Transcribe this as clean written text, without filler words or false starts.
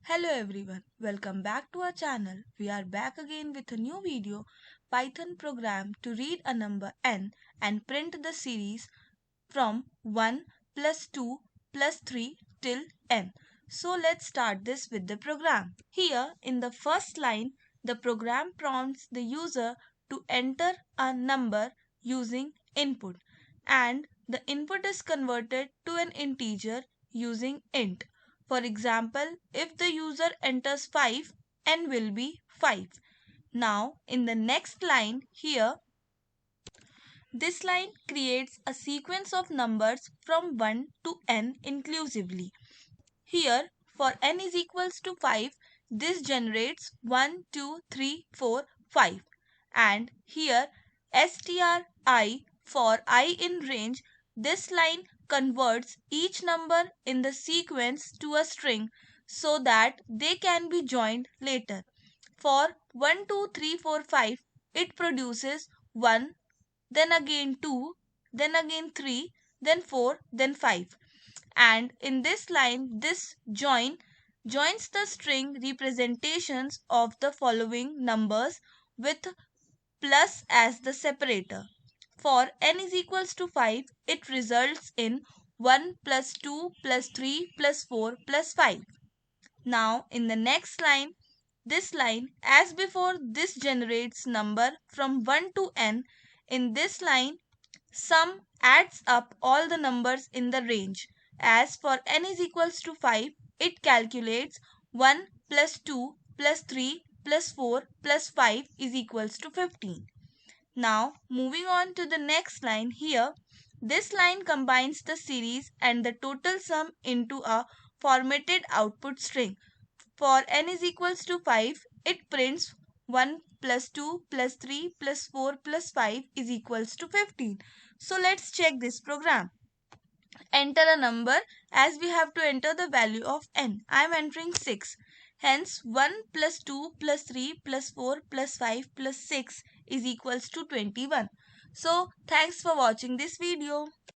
Hello everyone, welcome back to our channel. We are back again with a new video, Python program to read a number n and print the series from 1 plus 2 plus 3 till n. So let's start this with the program. Here in the first line, the program prompts the user to enter a number using input, and the input is converted to an integer using int. For example, if the user enters 5, n will be 5. Now, in the next line here, this line creates a sequence of numbers from 1 to n inclusively. Here, for n is equals to 5, this generates 1, 2, 3, 4, 5. And here, stri for I in range, this line converts each number in the sequence to a string so that they can be joined later. For 1, 2, 3, 4, 5, it produces 1, then again 2, then again 3, then 4, then 5. And in this line, this joins the string representations of the following numbers with plus as the separator. For n is equals to 5, it results in 1 plus 2 plus 3 plus 4 plus 5. Now in the next line, this line as before, this generates number from 1 to n. In this line, sum adds up all the numbers in the range. As for n is equals to 5, it calculates 1 plus 2 plus 3 plus 4 plus 5 is equals to 15. Now moving on to the next line here, this line combines the series and the total sum into a formatted output string. For n is equals to 5, it prints 1 plus 2 plus 3 plus 4 plus 5 is equals to 15. So let's check this program. Enter a number, as we have to enter the value of n. I am entering 6. Hence 1 plus 2 plus 3 plus 4 plus 5 plus 6 is equals to 21. So thanks for watching this video.